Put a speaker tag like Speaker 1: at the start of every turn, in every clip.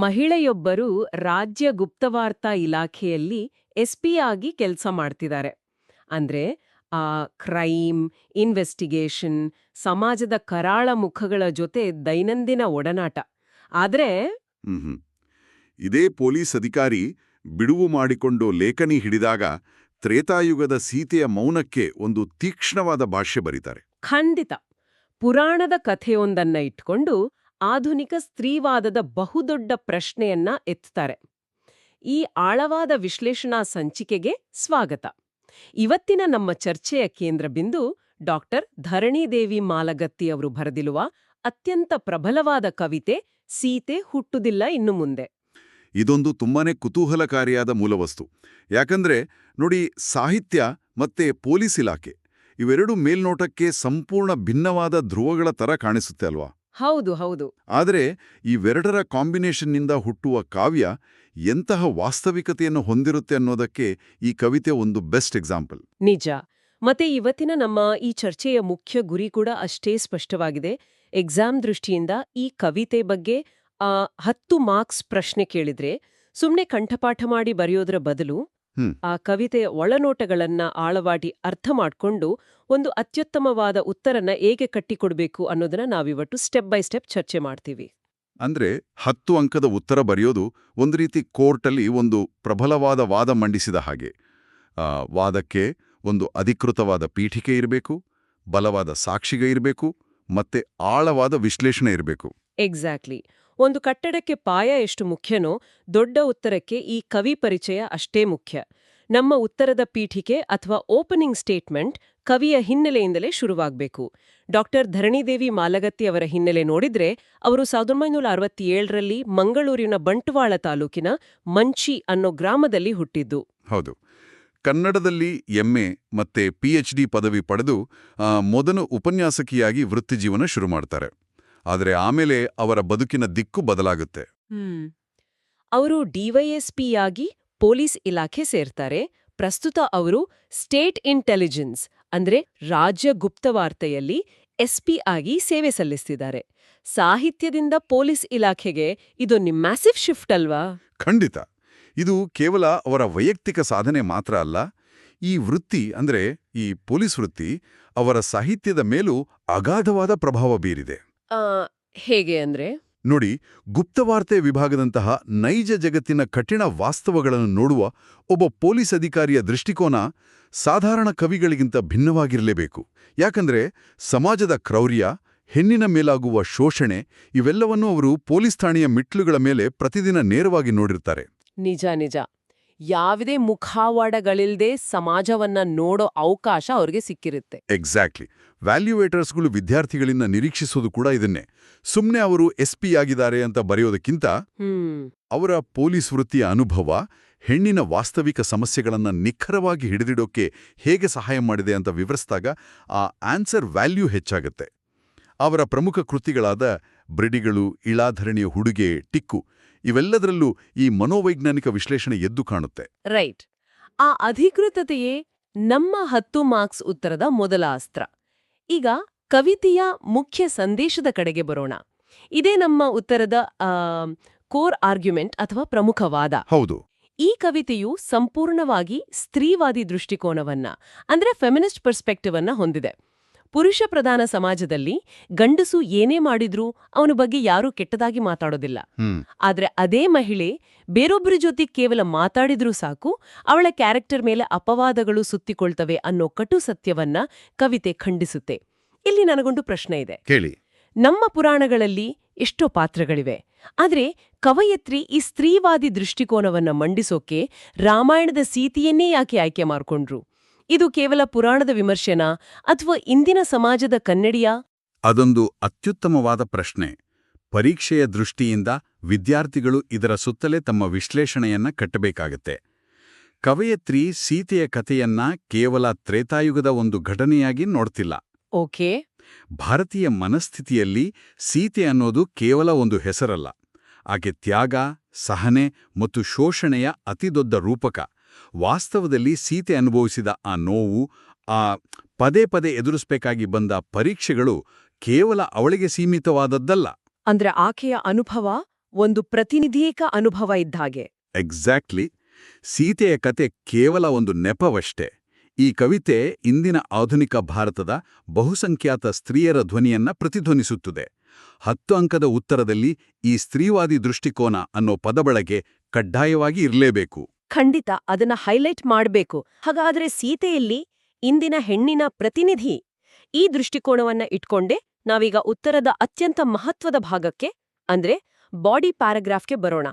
Speaker 1: ಮಹಿಳೆಯೊಬ್ಬರು ರಾಜ್ಯ ಗುಪ್ತವಾರ್ತಾ ಇಲಾಖೆಯಲ್ಲಿ ಎಸ್ಪಿ ಆಗಿ ಕೆಲಸ ಮಾಡ್ತಿದ್ದಾರೆ. ಅಂದ್ರೆ ಕ್ರೈಮ್, ಇನ್ವೆಸ್ಟಿಗೇಷನ್, ಸಮಾಜದ ಕರಾಳ ಮುಖಗಳ ಜೊತೆ ದೈನಂದಿನ ಒಡನಾಟ. ಆದ್ರೆ
Speaker 2: ಹ್ಮ್ ಇದೇ ಪೊಲೀಸ್ ಅಧಿಕಾರಿ ಬಿಡುವು ಮಾಡಿಕೊಂಡು ಲೇಖನಿ ಹಿಡಿದಾಗ ತ್ರೇತಾಯುಗದ ಸೀತೆಯ ಮೌನಕ್ಕೆ ಒಂದು ತೀಕ್ಷ್ಣವಾದ ಭಾಷ್ಯ ಬರೀತಾರೆ.
Speaker 1: ಖಂಡಿತ ಪುರಾಣದ ಕಥೆಯೊಂದನ್ನ ಇಟ್ಕೊಂಡು ಆಧುನಿಕ ಸ್ತ್ರೀವಾದದ ಬಹುದೊಡ್ಡ ಪ್ರಶ್ನೆಯನ್ನ ಎತ್ತಾರೆ. ಈ ಆಳವಾದ ವಿಶ್ಲೇಷಣಾ ಸಂಚಿಕೆಗೆ ಸ್ವಾಗತ. ಇವತ್ತಿನ ನಮ್ಮ ಚರ್ಚೆಯ ಕೇಂದ್ರ ಬಿಂದು ಡಾಕ್ಟರ್ ಧರಣಿದೇವಿ ಮಾಲಗತ್ತಿ ಅವರು ಬರೆದಿರುವ ಅತ್ಯಂತ ಪ್ರಬಲವಾದ ಕವಿತೆ ಸೀತೆ ಹುಟ್ಟುದಿಲ್ಲ ಇನ್ನು ಮುಂದೆ.
Speaker 2: ಇದೊಂದು ತುಂಬಾನೇ ಕುತೂಹಲಕಾರಿಯಾದ ಮೂಲವಸ್ತು. ಯಾಕಂದ್ರೆ ನೋಡಿ, ಸಾಹಿತ್ಯ ಮತ್ತೆ ಪೊಲೀಸ್ ಇಲಾಖೆ ಇವೆರಡು ಮೇಲ್ನೋಟಕ್ಕೆ ಸಂಪೂರ್ಣ ಭಿನ್ನವಾದ ಧ್ರುವಗಳ ತರ ಕಾಣಿಸುತ್ತೆ ಅಲ್ವಾ?
Speaker 1: ಹೌದು ಹೌದು.
Speaker 2: ಆದರೆ ಇವೆರಡರ ಕಾಂಬಿನೇಷನ್ನಿಂದ ಹುಟ್ಟುವ ಕಾವ್ಯ ಎಂತಹ ವಾಸ್ತವಿಕತೆಯನ್ನು ಹೊಂದಿರುತ್ತೆ ಅನ್ನೋದಕ್ಕೆ ಈ ಕವಿತೆ ಒಂದು ಬೆಸ್ಟ್ ಎಕ್ಸಾಂಪಲ್.
Speaker 1: ನಿಜ. ಮತ್ತೆ ಇವತ್ತಿನ ನಮ್ಮ ಈ ಚರ್ಚೆಯ ಮುಖ್ಯ ಗುರಿ ಕೂಡ ಅಷ್ಟೇ ಸ್ಪಷ್ಟವಾಗಿದೆ. ಎಕ್ಸಾಮ್ ದೃಷ್ಟಿಯಿಂದ ಈ ಕವಿತೆ ಬಗ್ಗೆ 10 ಮಾರ್ಕ್ಸ್ ಪ್ರಶ್ನೆ ಕೇಳಿದ್ರೆ ಸುಮ್ನೆ ಕಂಠಪಾಠ ಮಾಡಿ ಬರೆಯೋದ್ರ ಬದಲು ಆ ಕವಿತೆಯ ಒಳನೋಟಗಳನ್ನ ಆಳವಾಡಿ ಅರ್ಥ ಮಾಡ್ಕೊಂಡು ಒಂದು ಅತ್ಯುತ್ತಮವಾದ ಉತ್ತರನ ಹೇಗೆ ಕಟ್ಟಿಕೊಡ್ಬೇಕು ಅನ್ನೋದನ್ನ ನಾವಿವತ್ತು ಸ್ಟೆಪ್ ಬೈ ಸ್ಟೆಪ್ ಚರ್ಚೆ ಮಾಡ್ತೀವಿ.
Speaker 2: ಅಂದ್ರೆ 10 ಅಂಕದ ಉತ್ತರ ಬರೆಯೋದು ಒಂದು ರೀತಿ ಕೋರ್ಟಲ್ಲಿ ಒಂದು ಪ್ರಬಲವಾದ ವಾದ ಮಂಡಿಸಿದ ಹಾಗೆ. ವಾದಕ್ಕೆ ಒಂದು ಅಧಿಕೃತವಾದ ಪೀಠಿಕೆ ಇರಬೇಕು, ಬಲವಾದ ಸಾಕ್ಷಿಗ ಇರಬೇಕು, ಮತ್ತೆ ಆಳವಾದ ವಿಶ್ಲೇಷಣೆ ಇರಬೇಕು.
Speaker 1: ಎಕ್ಸಾಕ್ಟ್ಲಿ. ಒಂದು ಕಟ್ಟಡಕ್ಕೆ ಪಾಯ ಎಷ್ಟು ಮುಖ್ಯನೋ ದೊಡ್ಡ ಉತ್ತರಕ್ಕೆ ಈ ಕವಿ ಪರಿಚಯ ಅಷ್ಟೇ ಮುಖ್ಯ. ನಮ್ಮ ಉತ್ತರದ ಪೀಠಿಕೆ ಅಥವಾ ಓಪನಿಂಗ್ ಸ್ಟೇಟ್ಮೆಂಟ್ ಕವಿಯ ಹಿನ್ನೆಲೆಯಿಂದಲೇ ಶುರುವಾಗಬೇಕು. ಡಾಕ್ಟರ್ ಧರಣಿದೇವಿ ಮಾಲಗತ್ತಿ ಅವರ ಹಿನ್ನೆಲೆ ನೋಡಿದ್ರೆ ಅವರು 1967ರಲ್ಲಿ ಮಂಗಳೂರಿನ ಬಂಟ್ವಾಳ ತಾಲೂಕಿನ ಮಂಚಿ ಅನ್ನೋ ಗ್ರಾಮದಲ್ಲಿ ಹುಟ್ಟಿದ್ದು.
Speaker 2: ಹೌದು. ಕನ್ನಡದಲ್ಲಿ MA ಮತ್ತೆ PhD ಪದವಿ ಪಡೆದು ಮೊದಲು ಉಪನ್ಯಾಸಕಿಯಾಗಿ ವೃತ್ತಿಜೀವನ ಶುರು ಮಾಡ್ತಾರೆ. ಆದರೆ ಆಮೇಲೆ ಅವರ ಬದುಕಿನ ದಿಕ್ಕು ಬದಲಾಗುತ್ತೆ.
Speaker 1: ಅವರು ಡಿವೈಎಸ್ಪಿಯಾಗಿ ಪೊಲೀಸ್ ಇಲಾಖೆ ಸೇರ್ತಾರೆ. ಪ್ರಸ್ತುತ ಅವರು ಸ್ಟೇಟ್ ಇಂಟೆಲಿಜೆನ್ಸ್ ಅಂದ್ರೆ ರಾಜ್ಯ ಗುಪ್ತವಾರ್ತೆಯಲ್ಲಿ SP ಆಗಿ ಸೇವೆ ಸಲ್ಲಿಸ್ತಿದ್ದಾರೆ. ಸಾಹಿತ್ಯದಿಂದ ಪೊಲೀಸ್ ಇಲಾಖೆಗೆ ಇದೊಂದು ಮ್ಯಾಸಿವ್ ಶಿಫ್ಟ್ ಅಲ್ವಾ?
Speaker 2: ಖಂಡಿತ. ಇದು ಕೇವಲ ಅವರ ವೈಯಕ್ತಿಕ ಸಾಧನೆ ಮಾತ್ರ ಅಲ್ಲ. ಈ ವೃತ್ತಿ ಅಂದ್ರೆ ಈ ಪೊಲೀಸ್ ವೃತ್ತಿ ಅವರ ಸಾಹಿತ್ಯದ ಮೇಲೂ ಅಗಾಧವಾದ ಪ್ರಭಾವ ಬೀರಿದೆ.
Speaker 1: ಹೇಗೆ ಅಂದ್ರೆ
Speaker 2: ನೋಡಿ, ಗುಪ್ತವಾರ್ತೆ ವಿಭಾಗದಂತಹ ನೈಜ ಜಗತ್ತಿನ ಕಠಿಣ ವಾಸ್ತವಗಳನ್ನು ನೋಡುವ ಒಬ್ಬ ಪೊಲೀಸ್ ಅಧಿಕಾರಿಯ ದೃಷ್ಟಿಕೋನ ಸಾಧಾರಣ ಕವಿಗಳಿಗಿಂತ ಭಿನ್ನವಾಗಿರಲೇಬೇಕು. ಯಾಕಂದ್ರೆ ಸಮಾಜದ ಕ್ರೌರ್ಯ, ಹೆಣ್ಣಿನ ಮೇಲಾಗುವ ಶೋಷಣೆ ಇವೆಲ್ಲವನ್ನೂ ಅವರು ಪೊಲೀಸ್ ಠಾಣೆಯ ಮೆಟ್ಲುಗಳ ಮೇಲೆ ಪ್ರತಿದಿನ ನೇರವಾಗಿ ನೋಡಿರ್ತಾರೆ.
Speaker 1: ನಿಜ ನಿಜ. ಯಾವುದೇ ಮುಖಾವಾಡಗಳಿಲ್ದೆ ಸಮಾಜವನ್ನ ನೋಡೋ ಅವಕಾಶ ಅವ್ರಿಗೆ ಸಿಕ್ಕಿರುತ್ತೆ.
Speaker 2: ಎಕ್ಸಾಕ್ಟ್ಲಿ. ವ್ಯಾಲ್ಯೂಯೇಟರ್ಸ್ಗಳು ವಿದ್ಯಾರ್ಥಿಗಳಿಂದ ನಿರೀಕ್ಷಿಸೋದು ಕೂಡ ಇದನ್ನೇ. ಸುಮ್ನೆ ಅವರು SP ಆಗಿದ್ದಾರೆ ಅಂತ ಬರೆಯೋದಕ್ಕಿಂತ ಅವರ ಪೊಲೀಸ್ ವೃತ್ತಿಯ ಅನುಭವ ಹೆಣ್ಣಿನ ವಾಸ್ತವಿಕ ಸಮಸ್ಯೆಗಳನ್ನ ನಿಖರವಾಗಿ ಹಿಡಿದಿಡೋಕೆ ಹೇಗೆ ಸಹಾಯ ಮಾಡಿದೆ ಅಂತ ವಿವರಿಸಿದಾಗ ಆ ಆನ್ಸರ್ ವ್ಯಾಲ್ಯೂ ಹೆಚ್ಚಾಗುತ್ತೆ. ಅವರ ಪ್ರಮುಖ ಕೃತಿಗಳಾದ ಬ್ರಿಡಿಗಳು, ಇಳಾಧರಣಿಯ ಹುಡುಗೆ, ಟಿಕ್ಕು ಇವೆಲ್ಲದರಲ್ಲೂ ಈ ಮನೋವೈಜ್ಞಾನಿಕ ವಿಶ್ಲೇಷಣೆ ಎದ್ದು ಕಾಣುತ್ತೆ.
Speaker 1: ರೈಟ್. ಆ ಅಧಿಕೃತತೆಯೇ ನಮ್ಮ 10 ಮಾರ್ಕ್ಸ್ ಉತ್ತರದ ಮೊದಲ ಅಸ್ತ್ರ. ಈಗ ಕವಿತೆಯ ಮುಖ್ಯ ಸಂದೇಶದ ಕಡೆಗೆ ಬರೋಣ. ಇದೇ ನಮ್ಮ ಉತ್ತರದ ಕೋರ್ ಆರ್ಗ್ಯುಮೆಂಟ್ ಅಥವಾ ಪ್ರಮುಖ ವಾದ.
Speaker 2: ಹೌದು.
Speaker 1: ಈ ಕವಿತೆಯು ಸಂಪೂರ್ಣವಾಗಿ ಸ್ತ್ರೀವಾದಿ ದೃಷ್ಟಿಕೋನವನ್ನ ಅಂದ್ರೆ ಫೆಮಿನಿಸ್ಟ್ ಪರ್ಸ್ಪೆಕ್ಟಿವ್ ಅನ್ನ ಹೊಂದಿದೆ. ಪುರುಷ ಪ್ರಧಾನ ಸಮಾಜದಲ್ಲಿ ಗಂಡಸು ಏನೇ ಮಾಡಿದ್ರೂ ಅವನ ಬಗ್ಗೆ ಯಾರೂ ಕೆಟ್ಟದಾಗಿ ಮಾತಾಡೋದಿಲ್ಲ. ಆದ್ರೆ ಅದೇ ಮಹಿಳೆ ಬೇರೊಬ್ಬರ ಜೊತೆ ಕೇವಲ ಮಾತಾಡಿದ್ರೂ ಸಾಕು, ಅವಳ ಕ್ಯಾರೆಕ್ಟರ್ ಮೇಲೆ ಅಪವಾದಗಳು ಸುತ್ತಿಕೊಳ್ತವೆ ಅನ್ನೋ ಕಟು ಸತ್ಯವನ್ನ ಕವಿತೆ ಖಂಡಿಸುತ್ತೆ. ಇಲ್ಲಿ ನನಗೊಂದು ಪ್ರಶ್ನೆ ಇದೆ.
Speaker 2: ಕೇಳಿ.
Speaker 1: ನಮ್ಮ ಪುರಾಣಗಳಲ್ಲಿ ಎಷ್ಟೋ ಪಾತ್ರಗಳಿವೆ. ಆದ್ರೆ ಕವಯತ್ರಿ ಈ ಸ್ತ್ರೀವಾದಿ ದೃಷ್ಟಿಕೋನವನ್ನ ಮಂಡಿಸೋಕೆ ರಾಮಾಯಣದ ಸೀತೆಯನ್ನೇ ಯಾಕೆ ಆಯ್ಕೆ ಮಾಡ್ಕೊಂಡ್ರು? ಇದು ಕೇವಲ ಪುರಾಣದ ವಿಮರ್ಶೆನಾ ಅಥವಾ ಇಂದಿನ ಸಮಾಜದ ಕನ್ನಡಿಯಾ?
Speaker 2: ಅದೊಂದು ಅತ್ಯುತ್ತಮವಾದ ಪ್ರಶ್ನೆ. ಪರೀಕ್ಷೆಯ ದೃಷ್ಟಿಯಿಂದ ವಿದ್ಯಾರ್ಥಿಗಳು ಇದರ ಸುತ್ತಲೇ ತಮ್ಮ ವಿಶ್ಲೇಷಣೆಯನ್ನ ಕಟ್ಟಬೇಕಾಗತ್ತೆ. ಕವಯತ್ರಿ ಸೀತೆಯ ಕಥೆಯನ್ನ ಕೇವಲ ತ್ರೇತಾಯುಗದ ಒಂದು ಘಟನೆಯಾಗಿ ನೋಡ್ತಿಲ್ಲ.
Speaker 1: ಓಕೆ.
Speaker 2: ಭಾರತೀಯ ಮನಸ್ಥಿತಿಯಲ್ಲಿ ಸೀತೆ ಅನ್ನೋದು ಕೇವಲ ಒಂದು ಹೆಸರಲ್ಲ. ಆಕೆ ತ್ಯಾಗ, ಸಹನೆ ಮತ್ತು ಶೋಷಣೆಯ ಅತಿದೊಡ್ಡ ರೂಪಕ. ವಾಸ್ತವದಲ್ಲಿ ಸೀತೆ ಅನುಭವಿಸಿದ ಆ ನೋವು, ಆ ಪದೇ ಪದೇ ಎದುರಿಸಬೇಕಾಗಿ ಬಂದ ಪರೀಕ್ಷೆಗಳು ಕೇವಲ ಅವಳಿಗೆ ಸೀಮಿತವಾದದ್ದಲ್ಲ.
Speaker 1: ಅಂದ್ರೆ ಆಕೆಯ ಅನುಭವ ಒಂದು ಪ್ರತಿನಿಧೀಕ ಅನುಭವ ಇದ್ದಾಗೆ.
Speaker 2: ಎಕ್ಸಾಕ್ಟ್ಲಿ. ಸೀತೆಯ ಕತೆ ಕೇವಲ ಒಂದು ನೆಪವಷ್ಟೇ. ಈ ಕವಿತೆ ಇಂದಿನ ಆಧುನಿಕ ಭಾರತದ ಬಹುಸಂಖ್ಯಾತ ಸ್ತ್ರೀಯರ ಧ್ವನಿಯನ್ನ ಪ್ರತಿಧ್ವನಿಸುತ್ತದೆ. 10 ಅಂಕದ ಉತ್ತರದಲ್ಲಿ ಈ ಸ್ತ್ರೀವಾದಿ ದೃಷ್ಟಿಕೋನ ಅನ್ನೋ ಪದಬಳಕೆ ಕಡ್ಡಾಯವಾಗಿ ಇರಲೇಬೇಕು.
Speaker 1: ಖಂಡಿತ ಅದನ್ನ ಹೈಲೈಟ್ ಮಾಡ್ಬೇಕು. ಹಾಗಾದ್ರೆ ಸೀತೆಯಲ್ಲಿ ಇಂದಿನ ಹೆಣ್ಣಿನ ಪ್ರತಿನಿಧಿ ಈ ದೃಷ್ಟಿಕೋನವನ್ನ ಇಟ್ಕೊಂಡೆ ನಾವೀಗ ಉತ್ತರದ ಅತ್ಯಂತ ಮಹತ್ವದ ಭಾಗಕ್ಕೆ ಅಂದ್ರೆ ಬಾಡಿ ಪ್ಯಾರಾಗ್ರಾಫ್ಗೆ ಬರೋಣ.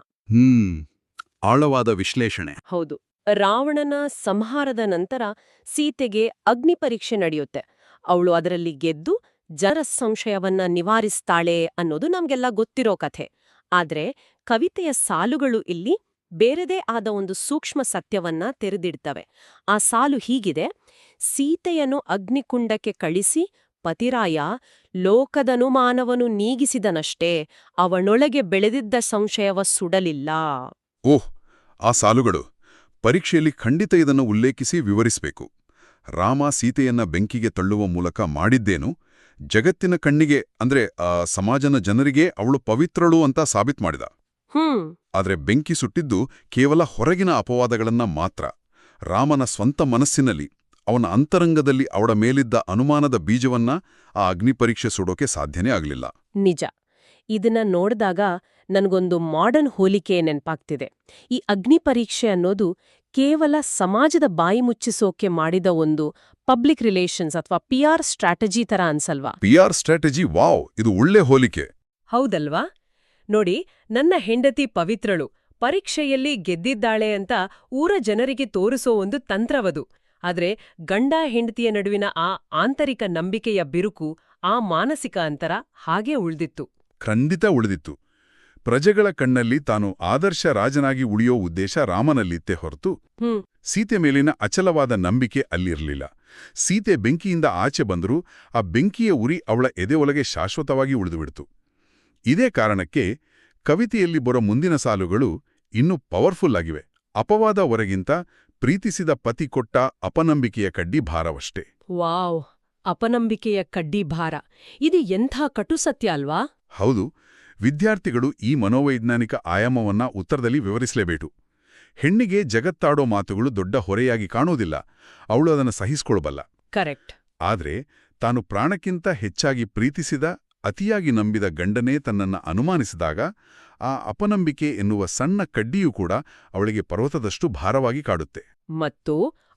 Speaker 2: ಆಳವಾದ ವಿಶ್ಲೇಷಣೆ.
Speaker 1: ಹೌದು. ರಾವಣನ ಸಂಹಾರದ ನಂತರ ಸೀತೆಗೆ ಅಗ್ನಿ ಪರೀಕ್ಷೆ ನಡೆಯುತ್ತೆ. ಅವಳು ಅದರಲ್ಲಿ ಗೆದ್ದು ಜನರ ಸಂಶಯವನ್ನ ನಿವಾರಿಸ್ತಾಳೆ ಅನ್ನೋದು ನಮ್ಗೆಲ್ಲ ಗೊತ್ತಿರೋ ಕಥೆ. ಆದ್ರೆ ಕವಿತೆಯ ಸಾಲುಗಳು ಇಲ್ಲಿ ಬೇರೆದೇ ಆದ ಒಂದು ಸೂಕ್ಷ್ಮ ಸತ್ಯವನ್ನ ತೆರೆದಿಡ್ತವೆ. ಆ ಸಾಲು ಹೀಗಿದೆ: ಸೀತೆಯನ್ನು ಅಗ್ನಿಕುಂಡಕ್ಕೆ ಕಳಿಸಿ ಪತಿರಾಯ ಲೋಕದನುಮಾನವನ್ನು ನೀಗಿಸಿದನಷ್ಟೇ, ಅವನೊಳಗೆ ಬೆಳೆದಿದ್ದ ಸಂಶಯವ ಸುಡಲಿಲ್ಲ.
Speaker 2: ಓಹ್, ಆ ಸಾಲುಗಳು ಪರೀಕ್ಷೆಯಲ್ಲಿ ಖಂಡಿತ ಇದನ್ನು ಉಲ್ಲೇಖಿಸಿ ವಿವರಿಸಬೇಕು. ರಾಮ ಸೀತೆಯನ್ನ ಬೆಂಕಿಗೆ ತಳ್ಳುವ ಮೂಲಕ ಮಾಡಿದ್ದೇನು ಜಗತ್ತಿನ ಕಣ್ಣಿಗೆ ಅಂದ್ರೆ ಸಮಾಜನ ಜನರಿಗೆ ಅವಳು ಪವಿತ್ರಳು ಅಂತ ಸಾಬೀತು ಮಾಡಿದ. ಆದ್ರೆ ಬೆಂಕಿ ಸುಟ್ಟಿದ್ದು ಕೇವಲ ಹೊರಗಿನ ಅಪವಾದಗಳನ್ನ ಮಾತ್ರ. ರಾಮನ ಸ್ವಂತ ಮನಸ್ಸಿನಲ್ಲಿ, ಅವನ ಅಂತರಂಗದಲ್ಲಿ ಅವಳ ಮೇಲಿದ್ದ ಅನುಮಾನದ ಬೀಜವನ್ನ ಆ ಅಗ್ನಿ ಪರೀಕ್ಷೆ ಸುಡೋಕೆ ಸಾಧ್ಯನೇ ಆಗಲಿಲ್ಲ.
Speaker 1: ನಿಜ. ಇದನ್ನ ನೋಡಿದಾಗ ನನ್ಗೊಂದು ಮಾಡರ್ನ್ ಹೋಲಿಕೆ ನೆನ್ಪಾಗ್ತಿದೆ. ಈ ಅಗ್ನಿ ಪರೀಕ್ಷೆ ಅನ್ನೋದು ಕೇವಲ ಸಮಾಜದ ಬಾಯಿ ಮುಚ್ಚಿಸೋಕೆ ಮಾಡಿದ ಒಂದು ಪಬ್ಲಿಕ್ ರಿಲೇಷನ್ಸ್ ಅಥವಾ PR ಸ್ಟ್ರಾಟಜಿ ತರ ಅನ್ಸಲ್ವಾ?
Speaker 2: PR ಸ್ಟ್ರಾಟಜಿ, ವಾವ್, ಇದು ಒಳ್ಳೆ ಹೋಲಿಕೆ.
Speaker 1: ಹೌದಲ್ವಾ? ನೋಡಿ, ನನ್ನ ಹೆಂಡತಿ ಪವಿತ್ರಳು, ಪರೀಕ್ಷೆಯಲ್ಲಿ ಗೆದ್ದಿದ್ದಾಳೆ ಅಂತ ಊರ ಜನರಿಗೆ ತೋರಿಸೋ ಒಂದು ತಂತ್ರವದು. ಆದ್ರೆ ಗಂಡ ಹೆಂಡತಿಯ ನಡುವಿನ ಆ ಆಂತರಿಕ ನಂಬಿಕೆಯ ಬಿರುಕು, ಆ ಮಾನಸಿಕ ಅಂತರ ಹಾಗೇ ಉಳ್ದಿತ್ತು.
Speaker 2: ಖಂಡಿತ ಉಳಿದಿತ್ತು. ಪ್ರಜೆಗಳ ಕಣ್ಣಲ್ಲಿ ತಾನು ಆದರ್ಶ ರಾಜನಾಗಿ ಉಳಿಯೋ ಉದ್ದೇಶ ರಾಮನಲ್ಲಿತ್ತೇ ಹೊರತು ಸೀತೆ ಮೇಲಿನ ಅಚಲವಾದ ನಂಬಿಕೆ ಅಲ್ಲಿರಲಿಲ್ಲ. ಸೀತೆ ಬೆಂಕಿಯಿಂದ ಆಚೆ ಬಂದರೂ ಆ ಬೆಂಕಿಯ ಉರಿ ಅವಳ ಎದೆಯೊಳಗೆ ಶಾಶ್ವತವಾಗಿ ಉಳಿದುಬಿಡ್ತು. ಇದೇ ಕಾರಣಕ್ಕೆ ಕವಿತೆಯಲ್ಲಿ ಬರೋ ಮುಂದಿನ ಸಾಲುಗಳು ಇನ್ನೂ ಪವರ್ಫುಲ್ ಆಗಿವೆ. ಅಪವಾದ ಹೊರಗಿಂತ ಪ್ರೀತಿಸಿದ ಪತಿ ಕೊಟ್ಟ ಅಪನಂಬಿಕೆಯ ಕಡ್ಡಿ ಭಾರವಷ್ಟೇ.
Speaker 1: ವಾವ್, ಅಪನಂಬಿಕೆಯ ಕಡ್ಡಿ ಭಾರ. ಇದು ಎಂಥ ಕಟುಸತ್ಯ ಅಲ್ವಾ?
Speaker 2: ಹೌದು. ವಿದ್ಯಾರ್ಥಿಗಳು ಈ ಮನೋವೈಜ್ಞಾನಿಕ ಆಯಾಮವನ್ನ ಉತ್ತರದಲ್ಲಿ ವಿವರಿಸಲೇಬೇಕು. ಹೆಣ್ಣಿಗೆ ಜಗತ್ತಾಡೋ ಮಾತುಗಳು ದೊಡ್ಡ ಹೊರೆಯಾಗಿ ಕಾಣೋದಿಲ್ಲ, ಅವಳು ಅದನ್ನು ಸಹಿಸ್ಕೊಳ್ಬಲ್ಲ.
Speaker 1: ಕರೆಕ್ಟ್.
Speaker 2: ಆದ್ರೆ ತಾನು ಪ್ರಾಣಕ್ಕಿಂತ ಹೆಚ್ಚಾಗಿ ಪ್ರೀತಿಸಿದ, ಅತಿಯಾಗಿ ನಂಬಿದ ಗಂಡನೇ ತನ್ನನ್ನ ಅನುಮಾನಿಸಿದಾಗ ಆ ಅಪನಂಬಿಕೆ ಎನ್ನುವ ಸಣ್ಣ ಕಡ್ಡಿಯೂ ಕೂಡ ಅವಳಿಗೆ ಪರ್ವತದಷ್ಟು ಭಾರವಾಗಿ ಕಾಡುತ್ತೆ.
Speaker 1: ಮತ್ತು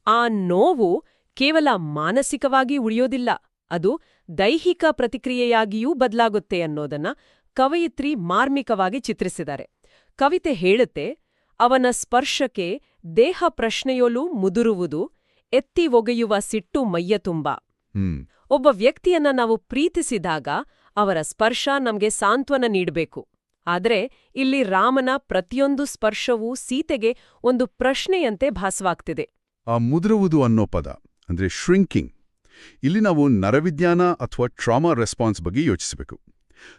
Speaker 1: ಆ ನೋವು ಕೇವಲ ಮಾನಸಿಕವಾಗಿ ಉಳಿಯೋದಿಲ್ಲ, ಅದು ದೈಹಿಕ ಪ್ರತಿಕ್ರಿಯೆಯಾಗಿಯೂ ಬದಲಾಗುತ್ತೆ ಅನ್ನೋದನ್ನ ಕವಯಿತ್ರಿ ಮಾರ್ಮಿಕವಾಗಿ ಚಿತ್ರಿಸಿದ್ದಾರೆ. ಕವಿತೆ ಹೇಳುತ್ತೆ, ಅವನ ಸ್ಪರ್ಶಕ್ಕೆ ದೇಹ ಪ್ರಶ್ನೆಯೊಲು ಮುದುರುವುದು, ಎತ್ತಿ ಒಗೆಯುವ ಸಿಟ್ಟು ಮೈಯ ತುಂಬ. ಒಬ್ಬ ವ್ಯಕ್ತಿಯನ್ನ ನಾವು ಪ್ರೀತಿಸಿದಾಗ ಅವರ ಸ್ಪರ್ಶ ನಮ್ಗೆ ಸಾಂತ್ವನ ನೀಡಬೇಕು. ಆದ್ರೆ ಇಲ್ಲಿ ರಾಮನ ಪ್ರತಿಯೊಂದು ಸ್ಪರ್ಶವೂ ಸೀತೆಗೆ ಒಂದು ಪ್ರಶ್ನೆಯಂತೆ ಭಾಸವಾಗ್ತಿದೆ.
Speaker 2: ಆ ಮುದುರುವುದು ಅನ್ನೋ ಪದ ಅಂದ್ರೆ ಶ್ರಿಂಕಿಂಗ್. ಇಲ್ಲಿ ನಾವು ನರವಿಜ್ಞಾನ ಅಥವಾ ಟ್ರಾಮಾ ರೆಸ್ಪಾನ್ಸ್ ಬಗ್ಗೆ ಯೋಚಿಸಬೇಕು.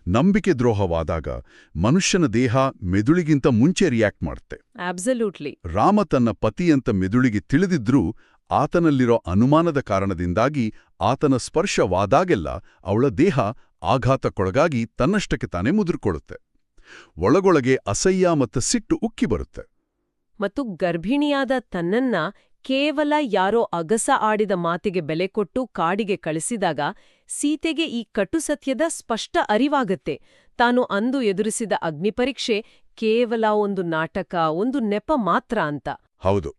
Speaker 2: ನಂಬಿಕೆ ದ್ರೋಹವಾದಾಗ ಮನುಷ್ಯನ ದೇಹ ಮೆದುಳಿಗಿಂತ ಮುಂಚೆ ರಿಯಾಕ್ಟ್ ಮಾಡುತ್ತೆ.
Speaker 1: ಅಬ್ಸಲ್ಯೂಟ್ಲಿ.
Speaker 2: ರಾಮ ತನ್ನ ಪತಿಯಂತ ಮೆದುಳಿಗೆ ತಿಳಿದಿದ್ರೂ ಆತನಲ್ಲಿರೋ ಅನುಮಾನದ ಕಾರಣದಿಂದಾಗಿ ಆತನ ಸ್ಪರ್ಶವಾದಾಗೆಲ್ಲ ಅವಳ ದೇಹ ಆಘಾತಕ್ಕೊಳಗಾಗಿ ತನ್ನಷ್ಟಕ್ಕೆ ತಾನೇ ಮುದುರ್ಕೊಳ್ಳುತ್ತೆ. ಒಳಗೊಳಗೆ ಅಸಹ್ಯ ಮತ್ತು ಸಿಟ್ಟು ಉಕ್ಕಿ ಬರುತ್ತೆ.
Speaker 1: ಮತ್ತು ಗರ್ಭಿಣಿಯಾದ ತನ್ನನ್ನ ಕೇವಲ ಯಾರೋ ಅಗಸ ಆಡಿದ ಮಾತಿಗೆ ಬೆಲೆ ಕೊಟ್ಟು ಕಾಡಿಗೆ ಕಳಿಸಿದಾಗ ಸೀತೆಗೆ ಈ ಕಟುಸತ್ಯದ ಸ್ಪಷ್ಟ ಅರಿವಾಗತ್ತೆ. ತಾನು ಅಂದು ಎದುರಿಸಿದ ಅಗ್ನಿಪರೀಕ್ಷೆ ಕೇವಲ ಒಂದು ನಾಟಕ, ಒಂದು ನೆಪ ಮಾತ್ರ ಅಂತ.
Speaker 2: ಹೌದು.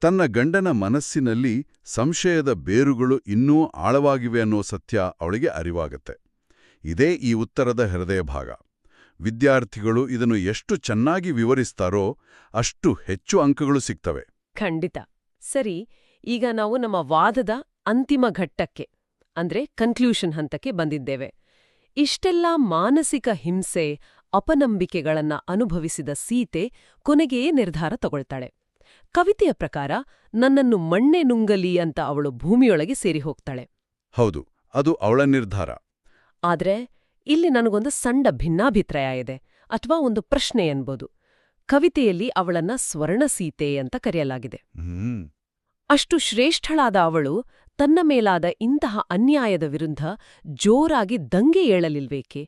Speaker 2: ತನ್ನ ಗಂಡನ ಮನಸ್ಸಿನಲ್ಲಿ ಸಂಶಯದ ಬೇರುಗಳು ಇನ್ನೂ ಆಳವಾಗಿವೆ ಅನ್ನೋ ಸತ್ಯ ಅವಳಿಗೆ ಅರಿವಾಗತ್ತೆ. ಇದೇ ಈ ಉತ್ತರದ ಹೃದಯ ಭಾಗ. ವಿದ್ಯಾರ್ಥಿಗಳು ಇದನ್ನು ಎಷ್ಟು ಚೆನ್ನಾಗಿ ವಿವರಿಸ್ತಾರೋ ಅಷ್ಟು ಹೆಚ್ಚು ಅಂಕಗಳು ಸಿಗ್ತವೆ.
Speaker 1: ಖಂಡಿತ. ಸರಿ, ಈಗ ನಾವು ನಮ್ಮ ವಾದದ ಅಂತಿಮ ಘಟ್ಟಕ್ಕೆ ಅಂದ್ರೆ ಕನ್ಕ್ಲೂಷನ್ ಹಂತಕ್ಕೆ ಬಂದಿದ್ದೇವೆ. ಇಷ್ಟೆಲ್ಲ ಮಾನಸಿಕ ಹಿಂಸೆ, ಅಪನಂಬಿಕೆಗಳನ್ನ ಅನುಭವಿಸಿದ ಸೀತೆ ಕೊನೆಗೇ ನಿರ್ಧಾರ ತಗೊಳ್ತಾಳೆ. ಕವಿತೆಯ ಪ್ರಕಾರ ನನ್ನನ್ನು ಮಣ್ಣೆ ನುಂಗಲಿ ಅಂತ ಅವಳು ಭೂಮಿಯೊಳಗೆ ಸೇರಿ ಹೋಗ್ತಾಳೆ.
Speaker 2: ಹೌದು, ಅದು ಅವಳ ನಿರ್ಧಾರ.
Speaker 1: ಆದ್ರೆ ಇಲ್ಲಿ ನನಗೊಂದು ಸಣ್ಣ ಭಿನ್ನಾಭಿಪ್ರಾಯ ಇದೆ, ಅಥವಾ ಒಂದು ಪ್ರಶ್ನೆ ಎನ್ಬೋದು. ಕವಿತೆಯಲ್ಲಿ ಅವಳನ್ನ ಸ್ವರ್ಣಸೀತೆ ಅಂತ ಕರೆಯಲಾಗಿದೆ. ಅಷ್ಟು ಶ್ರೇಷ್ಠಳಾದ ಅವಳು ತನ್ನ ಮೇಲಾದ ಇಂತಹ ಅನ್ಯಾಯದ ವಿರುದ್ಧ ಜೋರಾಗಿ ದಂಗೆ ಏಳಲಿಲ್ವೇಕೆ?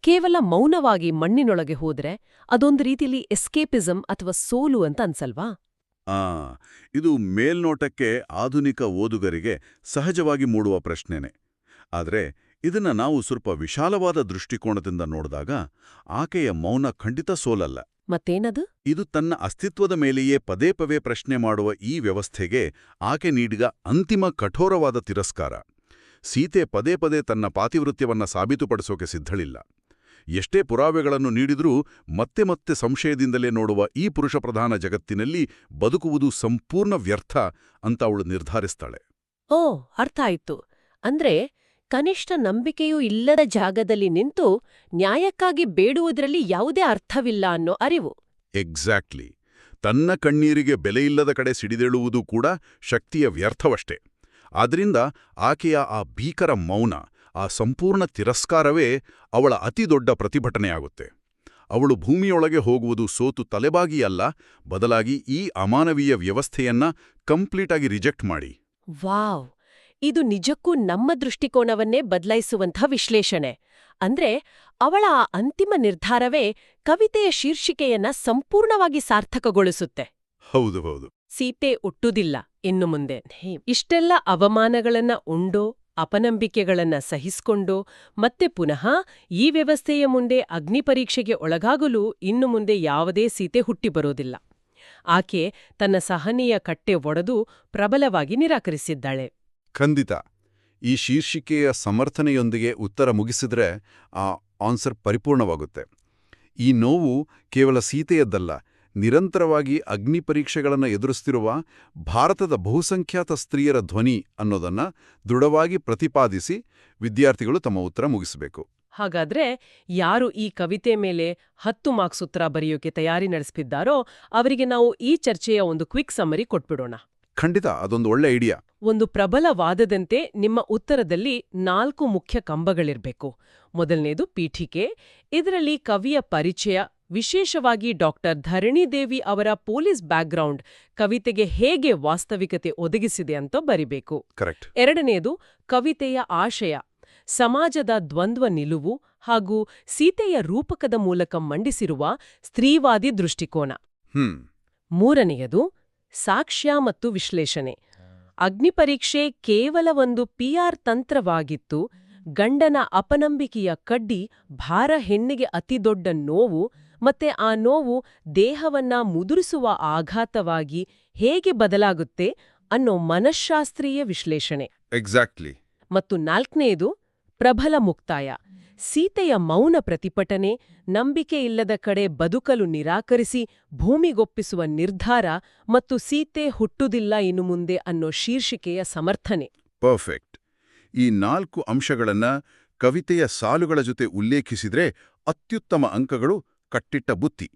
Speaker 1: ಕೇವಲ ಮೌನವಾಗಿ ಮಣ್ಣಿನೊಳಗೆ ಹೋದ್ರೆ ಅದೊಂದು ರೀತಿಲಿ ಎಸ್ಕೇಪಿಸಂ ಅಥವಾ ಸೋಲು ಅಂತ ಅನ್ಸಲ್ವಾ?
Speaker 2: ಆ ಇದು ಮೇಲ್ನೋಟಕ್ಕೆ ಆಧುನಿಕ ಓದುಗರಿಗೆ ಸಹಜವಾಗಿ ಮೂಡುವ ಪ್ರಶ್ನೆನೆ. ಆದರೆ ಇದನ್ನ ನಾವು ಸ್ವಲ್ಪ ವಿಶಾಲವಾದ ದೃಷ್ಟಿಕೋನದಿಂದ ನೋಡಿದಾಗ ಆಕೆಯ ಮೌನ ಖಂಡಿತ ಸೋಲಲ್ಲ.
Speaker 1: ಮತ್ತೇನದು?
Speaker 2: ಇದು ತನ್ನ ಅಸ್ತಿತ್ವದ ಮೇಲೆಯೇ ಪದೇ ಪದೇ ಪ್ರಶ್ನೆ ಮಾಡುವ ಈ ವ್ಯವಸ್ಥೆಗೆ ಆಕೆ ನೀಡಿದ ಅಂತಿಮ ಕಠೋರವಾದ ತಿರಸ್ಕಾರ. ಸೀತೆ ಪದೇ ಪದೇ ತನ್ನ ಪಾತಿವೃತ್ಯವನ್ನ ಸಾಬೀತುಪಡಿಸೋಕೆ ಸಿದ್ಧಳಿಲ್ಲ. ಎಷ್ಟೇ ಪುರಾವೆಗಳನ್ನು ನೀಡಿದ್ರೂ ಮತ್ತೆ ಮತ್ತೆ ಸಂಶಯದಿಂದಲೇ ನೋಡುವ ಈ ಪುರುಷಪ್ರಧಾನ ಜಗತ್ತಿನಲ್ಲಿ ಬದುಕುವುದು ಸಂಪೂರ್ಣ ವ್ಯರ್ಥ ಅಂತ ಅವಳು ನಿರ್ಧಾರಿಸ್ತಾಳೆ.
Speaker 1: ಓ, ಅರ್ಥ ಆಯ್ತು. ಅಂದ್ರೆ ಕನಿಷ್ಠ ನಂಬಿಕೆಯೂ ಇಲ್ಲದ ಜಾಗದಲ್ಲಿ ನಿಂತು ನ್ಯಾಯಕ್ಕಾಗಿ ಬೇಡುವುದರಲ್ಲಿ ಯಾವುದೇ ಅರ್ಥವಿಲ್ಲ ಅನ್ನೋ ಅರಿವು.
Speaker 2: ಎಕ್ಸಾಕ್ಟ್ಲಿ. ತನ್ನ ಕಣ್ಣೀರಿಗೆ ಬೆಲೆಯಿಲ್ಲದ ಕಡೆ ಸಿಡಿದೇಳುವುದು ಕೂಡ ಶಕ್ತಿಯ ವ್ಯರ್ಥವಷ್ಟೇ. ಆದ್ರಿಂದ ಆಕೆಯ ಆ ಭೀಕರ ಮೌನ, ಆ ಸಂಪೂರ್ಣ ತಿರಸ್ಕಾರವೇ ಅವಳ ಅತಿದೊಡ್ಡ ಪ್ರತಿಭಟನೆಯಾಗುತ್ತೆ. ಅವಳು ಭೂಮಿಯೊಳಗೆ ಹೋಗುವುದು ಸೋತು ತಲೆಬಾಗಿಯಲ್ಲ, ಬದಲಾಗಿ ಈ ಅಮಾನವೀಯ ವ್ಯವಸ್ಥೆಯನ್ನ ಕಂಪ್ಲೀಟಾಗಿ ರಿಜೆಕ್ಟ್ ಮಾಡಿ.
Speaker 1: ವಾವ್! ಇದು ನಿಜಕ್ಕೂ ನಮ್ಮ ದೃಷ್ಟಿಕೋನವನ್ನೇ ಬದಲಾಯಿಸುವಂಥ ವಿಶ್ಲೇಷಣೆ. ಅಂದ್ರೆ ಅವಳ ಆ ಅಂತಿಮ ನಿರ್ಧಾರವೇ ಕವಿತೆಯ ಶೀರ್ಷಿಕೆಯನ್ನ ಸಂಪೂರ್ಣವಾಗಿ ಸಾರ್ಥಕಗೊಳಿಸುತ್ತೆ.
Speaker 2: ಹೌದು ಹೌದು.
Speaker 1: ಸೀತೆ ಹುಟ್ಟುದಿಲ್ಲ ಇನ್ನು ಮುಂದೆ. ಇಷ್ಟೆಲ್ಲ ಅವಮಾನಗಳನ್ನ ಉಂಡೋ, ಅಪನಂಬಿಕೆಗಳನ್ನ ಸಹಿಸ್ಕೊಂಡೋ, ಮತ್ತೆ ಪುನಃ ಈ ವ್ಯವಸ್ಥೆಯ ಮುಂದೆ ಅಗ್ನಿಪರೀಕ್ಷೆಗೆ ಒಳಗಾಗಲು ಇನ್ನು ಮುಂದೆ ಯಾವುದೇ ಸೀತೆ ಹುಟ್ಟಿ ಬರೋದಿಲ್ಲ. ಆಕೆ ತನ್ನ ಸಹನೆಯ ಕಟ್ಟೆ ಒಡೆದು ಪ್ರಬಲವಾಗಿ ನಿರಾಕರಿಸಿದ್ದಾಳೆ.
Speaker 2: ಖಂಡಿತ. ಈ ಶೀರ್ಷಿಕೆಯ ಸಮರ್ಥನೆಯೊಂದಿಗೆ ಉತ್ತರ ಮುಗಿಸಿದ್ರೆ ಆ ಆನ್ಸರ್ ಪರಿಪೂರ್ಣವಾಗುತ್ತೆ. ಈ ನೋವು ಕೇವಲ ಸೀತೆಯದ್ದಲ್ಲ, ನಿರಂತರವಾಗಿ ಅಗ್ನಿ ಪರೀಕ್ಷೆಗಳನ್ನು ಎದುರಿಸ್ತಿರುವ ಭಾರತದ ಬಹುಸಂಖ್ಯಾತ ಸ್ತ್ರೀಯರ ಧ್ವನಿ ಅನ್ನೋದನ್ನ ದೃಢವಾಗಿ ಪ್ರತಿಪಾದಿಸಿ ವಿದ್ಯಾರ್ಥಿಗಳು ತಮ್ಮ ಉತ್ತರ ಮುಗಿಸಬೇಕು.
Speaker 1: ಹಾಗಾದ್ರೆ ಯಾರು ಈ ಕವಿತೆ ಮೇಲೆ 10 ಮಾರ್ಕ್ಸ್ ಉತ್ತರ ಬರೆಯೋಕೆ ತಯಾರಿ ನಡೆಸ್ತಿದ್ದಾರೋ ಅವರಿಗೆ ನಾವು ಈ ಚರ್ಚೆಯ ಒಂದು ಕ್ವಿಕ್ ಸಮ್ಮರಿ ಕೊಟ್ಬಿಡೋಣ.
Speaker 2: ಖಂಡಿತ, ಅದೊಂದು ಒಳ್ಳೆ ಐಡಿಯಾ.
Speaker 1: ಒಂದು ಪ್ರಬಲ ವಾದದಂತೆ ನಿಮ್ಮ ಉತ್ತರದಲ್ಲಿ 4 ಮುಖ್ಯ ಕಂಬಗಳಿರ್ಬೇಕು. ಮೊದಲನೇದು ಪೀಠಿಕೆ. ಇದರಲ್ಲಿ ಕವಿಯ ಪರಿಚಯ, ವಿಶೇಷವಾಗಿ ಡಾಕ್ಟರ್ ಧರಣಿದೇವಿ ಅವರ ಪೊಲೀಸ್ ಬ್ಯಾಕ್ಗ್ರೌಂಡ್ ಕವಿತೆಗೆ ಹೇಗೆ ವಾಸ್ತವಿಕತೆ ಒದಗಿಸಿದೆ ಅಂತ ಬರಿಬೇಕು.
Speaker 2: ಕರೆಕ್ಟ್.
Speaker 1: ಎರಡನೇದು ಕವಿತೆಯ ಆಶಯ, ಸಮಾಜದ ದ್ವಂದ್ವ ನಿಲುವು ಹಾಗೂ ಸೀತೆಯ ರೂಪಕದ ಮೂಲಕ ಮಂಡಿಸಿರುವ ಸ್ತ್ರೀವಾದಿ ದೃಷ್ಟಿಕೋನ. ಮೂರನೆಯದು ಸಾಕ್ಷ್ಯ ಮತ್ತು ವಿಶ್ಲೇಷಣೆ. ಅಗ್ನಿಪರೀಕ್ಷೆ ಕೇವಲ ಒಂದು PR ತಂತ್ರವಾಗಿತ್ತು. ಗಂಡನ ಅಪನಂಬಿಕೆಯ ಕಡ್ಡಿ ಭಾರ ಹೆಣ್ಣಿಗೆ ಅತಿದೊಡ್ಡ ನೋವು, ಮತ್ತೆ ಆ ನೋವು ದೇಹವನ್ನ ಮುದುರಿಸುವ ಆಘಾತವಾಗಿ ಹೇಗೆ ಬದಲಾಗುತ್ತೆ ಅನ್ನೋ ಮನಃಶಾಸ್ತ್ರೀಯ ವಿಶ್ಲೇಷಣೆ.
Speaker 2: ಎಕ್ಸಾಕ್ಟ್ಲಿ.
Speaker 1: ಮತ್ತು ನಾಲ್ಕನೆಯದು ಪ್ರಬಲ ಮುಕ್ತಾಯ. ಸೀತೆಯ ಮೌನ ಪ್ರತಿಭಟನೆ, ನಂಬಿಕೆಯಿಲ್ಲದ ಕಡೆ ಬದುಕಲು ನಿರಾಕರಿಸಿ ಭೂಮಿಗೊಪ್ಪಿಸುವ ನಿರ್ಧಾರ ಮತ್ತು ಸೀತೆ ಹುಟ್ಟುದಿಲ್ಲ ಇನ್ನು ಮುಂದೆ ಅನ್ನೋ ಶೀರ್ಷಿಕೆಯ ಸಮರ್ಥನೆ.
Speaker 2: ಪರ್ಫೆಕ್ಟ್. ಈ 4 ಅಂಶಗಳನ್ನ ಕವಿತೆಯ ಸಾಲುಗಳ ಜೊತೆ ಉಲ್ಲೇಖಿಸಿದ್ರೆ ಅತ್ಯುತ್ತಮ ಅಂಕಗಳು, ಕಟ್ಟಿಟ್ಟ ಬುತ್ತಿ.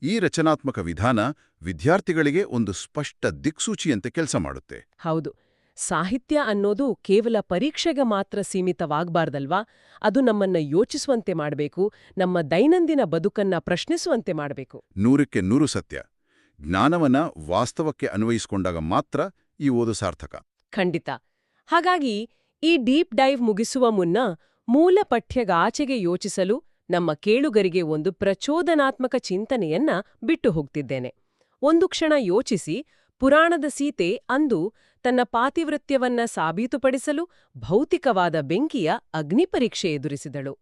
Speaker 2: ಈ ರಚನಾತ್ಮಕ ವಿಧಾನ ವಿದ್ಯಾರ್ಥಿಗಳಿಗೆ ಒಂದು ಸ್ಪಷ್ಟ ದಿಕ್ಸೂಚಿಯಂತೆ ಕೆಲಸ ಮಾಡುತ್ತೆ.
Speaker 1: ಹೌದು. ಸಾಹಿತ್ಯ ಅನ್ನೋದು ಕೇವಲ ಪರೀಕ್ಷೆಗೆ ಮಾತ್ರ ಸೀಮಿತವಾಗಬಾರ್ದಲ್ವಾ? ಅದು ನಮ್ಮನ್ನ ಯೋಚಿಸುವಂತೆ ಮಾಡಬೇಕು, ನಮ್ಮ ದೈನಂದಿನ ಬದುಕನ್ನ ಪ್ರಶ್ನಿಸುವಂತೆ ಮಾಡಬೇಕು.
Speaker 2: 100ಕ್ಕೆ 100 ಸತ್ಯ. ಜ್ಞಾನವನ್ನ ವಾಸ್ತವಕ್ಕೆ ಅನ್ವಯಿಸಿಕೊಂಡಾಗ ಮಾತ್ರ ಈ ಓದು ಸಾರ್ಥಕ.
Speaker 1: ಖಂಡಿತ. ಹಾಗಾಗಿ ಈ ಡೀಪ್ ಡೈವ್ ಮುಗಿಸುವ ಮುನ್ನ ಮೂಲ ಪಠ್ಯಗಾಚೆಗೆ ಯೋಚಿಸಲು ನಮ್ಮ ಕೇಳುಗರಿಗೆ ಒಂದು ಪ್ರಚೋದನಾತ್ಮಕ ಚಿಂತನೆಯನ್ನ ಬಿಟ್ಟು ಹೋಗ್ತಿದ್ದೇನೆ. ಒಂದು ಕ್ಷಣ ಯೋಚಿಸಿ, ಪುರಾಣದ ಸೀತೆ ಅಂದು ತನ್ನ ಪಾತಿವೃತ್ಯವನ್ನ ಸಾಬೀತುಪಡಿಸಲು ಭೌತಿಕವಾದ ಬೆಂಕಿಯ ಅಗ್ನಿಪರೀಕ್ಷೆ ಎದುರಿಸಿದಳು.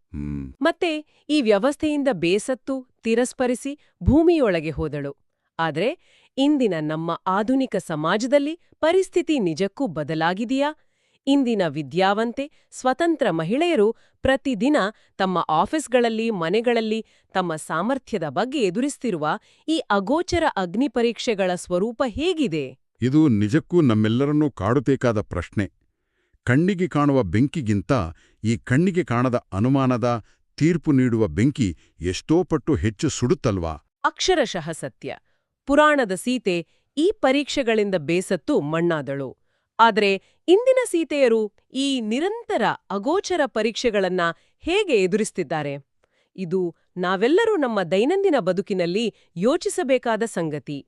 Speaker 1: ಮತ್ತೆ ಈ ವ್ಯವಸ್ಥೆಯಿಂದ ಬೇಸತ್ತು ತಿರಸ್ಕರಿಸಿ ಭೂಮಿಯೊಳಗೆ ಹೋದಳು. ಆದ್ರೆ ಇಂದಿನ ನಮ್ಮ ಆಧುನಿಕ ಸಮಾಜದಲ್ಲಿ ಪರಿಸ್ಥಿತಿ ನಿಜಕ್ಕೂ ಬದಲಾಗಿದೆಯಾ? ಇಂದಿನ ವಿದ್ಯಾವಂತೆ, ಸ್ವತಂತ್ರ ಮಹಿಳೆಯರು ಪ್ರತಿದಿನ ತಮ್ಮ ಆಫೀಸ್ಗಳಲ್ಲಿ, ಮನೆಗಳಲ್ಲಿ ತಮ್ಮ ಸಾಮರ್ಥ್ಯದ ಬಗ್ಗೆ ಎದುರಿಸ್ತಿರುವ ಈ ಅಗೋಚರ ಅಗ್ನಿಪರೀಕ್ಷೆಗಳ ಸ್ವರೂಪ ಹೇಗಿದೆ?
Speaker 2: ಇದು ನಿಜಕ್ಕೂ ನಮ್ಮೆಲ್ಲರನ್ನೂ ಕಾಡಬೇಕಾದ ಪ್ರಶ್ನೆ. ಕಣ್ಣಿಗೆ ಕಾಣುವ ಬೆಂಕಿಗಿಂತ ಈ ಕಣ್ಣಿಗೆ ಕಾಣದ ಅನುಮಾನದ, ತೀರ್ಪು ನೀಡುವ ಬೆಂಕಿ ಎಷ್ಟೋ ಪಟ್ಟು ಹೆಚ್ಚು ಸುಡುತ್ತಲ್ವಾ?
Speaker 1: ಅಕ್ಷರಶಃ ಸತ್ಯ. ಪುರಾಣದ ಸೀತೆ ಈ ಪರೀಕ್ಷೆಗಳಿಂದ ಬೇಸತ್ತು ಮಣ್ಣಾದಳು. ಆದ್ರೆ ಇಂದಿನ ಸೀತೆಯರು ಈ ನಿರಂತರ ಅಗೋಚರ ಪರೀಕ್ಷೆಗಳನ್ನ ಹೇಗೆ ಎದುರಿಸ್ತಿದ್ದಾರೆ? ಇದು ನಾವೆಲ್ಲರೂ ನಮ್ಮ ದೈನಂದಿನ ಬದುಕಿನಲ್ಲಿ ಯೋಚಿಸಬೇಕಾದ ಸಂಗತಿ.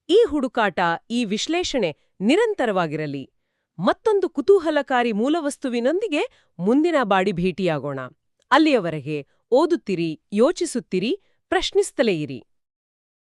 Speaker 1: ಈ ಹುಡುಕಾಟ, ಈ ವಿಶ್ಲೇಷಣೆ ನಿರಂತರವಾಗಿರಲಿ. ಮತ್ತೊಂದು ಕುತೂಹಲಕಾರಿ ಮೂಲವಸ್ತುವಿನೊಂದಿಗೆ ಮುಂದಿನ ಬಾಡಿ ಭೇಟಿಯಾಗೋಣ. ಅಲ್ಲಿಯವರೆಗೆ ಓದುತ್ತಿರಿ, ಯೋಚಿಸುತ್ತಿರಿ, ಪ್ರಶ್ನಿಸುತ್ತಲೇ ಇರಿ.